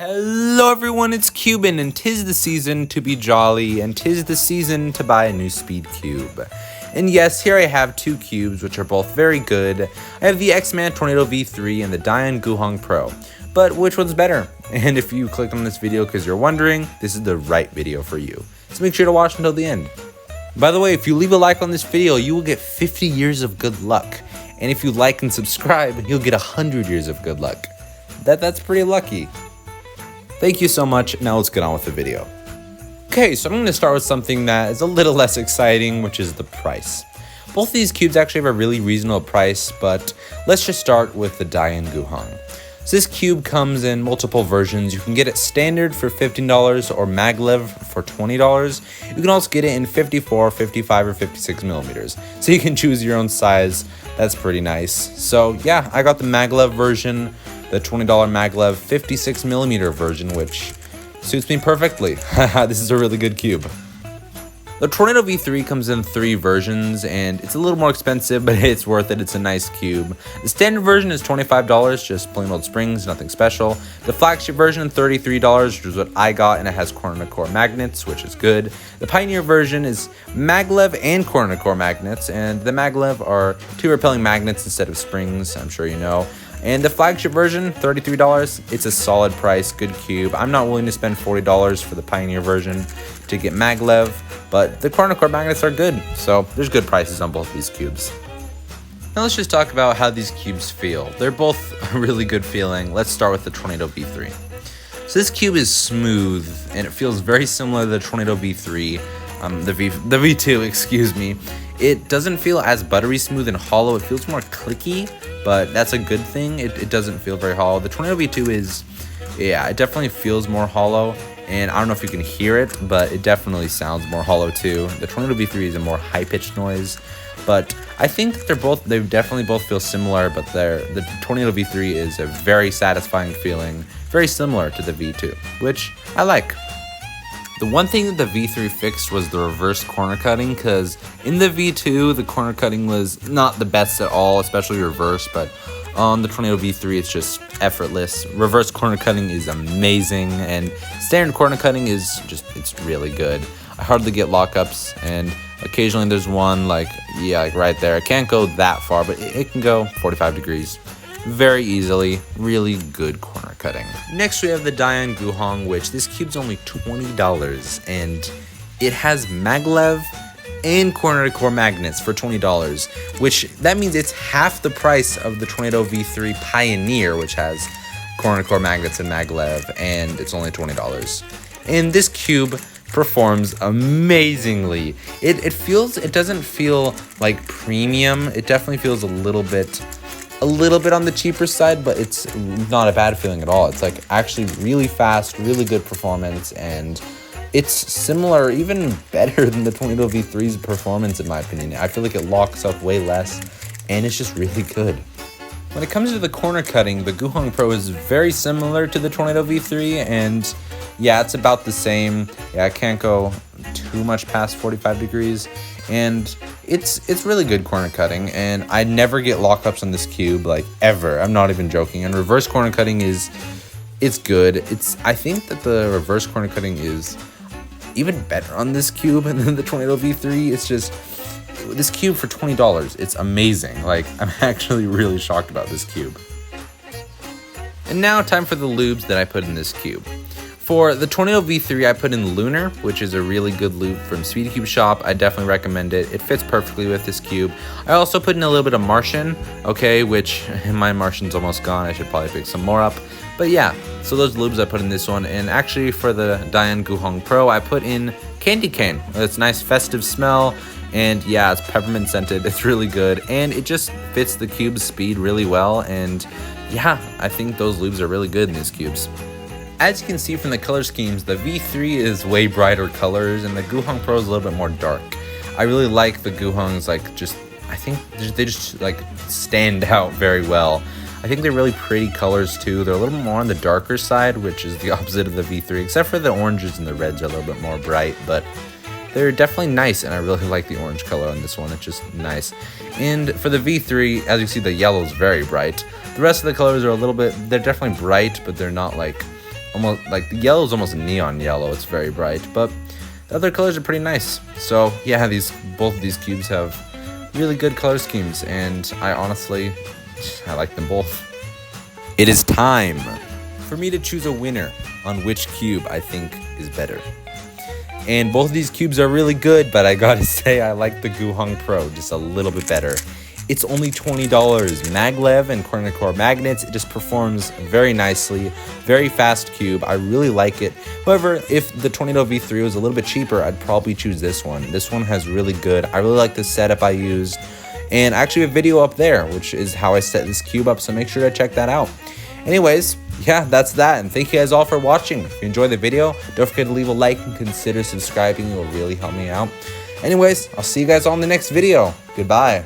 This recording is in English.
Hello everyone, it's Cuban, and 'tis the season to be jolly, and 'tis the season to buy a new SpeedCube. And yes, here I have two cubes, which are both very good. I have the X-Man Tornado V3 and the DaYan GuHong Pro. But which one's better? And if you clicked on this video because you're wondering, this is the right video for you. So make sure to watch until the end. By the way, if you leave a like on this video, you will get 50 years of good luck. And if you like and subscribe, you'll get 100 years of good luck. That's pretty lucky. Thank you so much. Now let's get on with the video. Okay, so I'm going to start with something that is a little less exciting, which is the price. Both of these cubes actually have a really reasonable price, but let's just start with the DaYan GuHong. So this cube comes in multiple versions. You can get it standard for $15 or maglev for $20. You can also get it in 54, 55, or 56 millimeters. So you can choose your own size. That's pretty nice. So yeah, I got the maglev version, the $20 maglev 56 millimeter version, which suits me perfectly. This is a really good cube. The Tornado V3 comes in 3 versions, and it's a little more expensive, but it's worth it. It's a nice cube. The standard version is $25, just plain old springs, nothing special. The flagship version, $33, which is what I got, and it has corner-to-core magnets, which is good. The Pioneer version is maglev and corner-to-core magnets, and the maglev are 2 repelling magnets instead of springs, I'm sure you know. And the flagship version, $33, it's a solid price, good cube. I'm not willing to spend $40 for the Pioneer version to get maglev, but the corner-to-core magnets are good, so there's good prices on both these cubes. Now let's just talk about how these cubes feel. They're both a really good feeling. Let's start with the Tornado V3. So this cube is smooth, and it feels very similar to the Tornado V3, the V2, excuse me. It doesn't feel as buttery smooth and hollow. It feels more clicky, but that's a good thing. It doesn't feel very hollow. The Tornado V2 is, yeah, it definitely feels more hollow, and I don't know if you can hear it, but it definitely sounds more hollow too. The Tornado V3 is a more high-pitched noise, but I think that they definitely both feel similar, but the Tornado V3 is a very satisfying feeling, very similar to the V2, which I like. The one thing that the V3 fixed was the reverse corner cutting, because in the V2, the corner cutting was not the best at all, especially reverse, but on the Tornado V3, it's just effortless. Reverse corner cutting is amazing, and standard corner cutting is just, it's really good. I hardly get lockups, and occasionally there's one, like right there. I can't go that far, but it can go 45 degrees. Very easily, really good corner cutting. Next we have the DaYan GuHong, which this cube's only $20, and it has maglev and corner-to-core magnets for $20, which that means it's half the price of the Tornado V3 Pioneer, which has corner-to-core magnets and maglev, and it's only $20. And this cube performs amazingly. It doesn't feel like premium. It definitely feels a little bit on the cheaper side, but it's not a bad feeling at all. It's like actually really fast, really good performance, and it's similar, even better than the Tornado V3's performance in my opinion. I feel like it locks up way less, and it's just really good. When it comes to the corner cutting, the GuHong Pro is very similar to the Tornado V3, and yeah, it's about the same. Yeah, I can't go too much past 45 degrees. And it's really good corner cutting, and I never get lockups on this cube, like ever. I'm not even joking. And reverse corner cutting it's good. I think that the reverse corner cutting is even better on this cube than the Tornado V3. It's just this cube for $20. It's amazing. Like, I'm actually really shocked about this cube. And now time for the lubes that I put in this cube. For the Tornado V3, I put in Lunar, which is a really good lube from SpeedCube shop. I definitely recommend it. It fits perfectly with this cube. I also put in a little bit of Martian, okay, which my Martian's almost gone. I should probably pick some more up. But yeah, so those lubes I put in this one. And actually for the DaYan GuHong Pro, I put in Candy Cane. It's a nice festive smell. And yeah, it's peppermint scented. It's really good. And it just fits the cube's speed really well. And yeah, I think those lubes are really good in these cubes. As you can see from the color schemes, the V3 is way brighter colors, and the GuHong Pro is a little bit more dark. I really like the GuHongs, I think they just like stand out very well. I think they're really pretty colors too. They're a little more on the darker side, which is the opposite of the V3, except for the oranges and the reds are a little bit more bright, but they're definitely nice, and I really like the orange color on this one. It's just nice. And for the V3, as you see, the yellow is very bright. The rest of the colors are they're definitely bright, but they're not like almost like the yellow is almost neon yellow. It's very bright, but the other colors are pretty nice. So yeah, both of these cubes have really good color schemes, and I like them both. It is time for me to choose a winner on which cube I think is better. And both of these cubes are really good, but I gotta say I like the GuHong Pro just a little bit better. It's only $20. Maglev and corner core magnets. It just performs very nicely. Very fast cube. I really like it. However, if the Tornado V3 was a little bit cheaper, I'd probably choose this one. This one has really good. I really like the setup I used. And I actually have a video up there, which is how I set this cube up, so make sure to check that out. Anyways, yeah, that's that, and thank you guys all for watching. If you enjoyed the video, don't forget to leave a like and consider subscribing. It will really help me out. Anyways, I'll see you guys on the next video. Goodbye.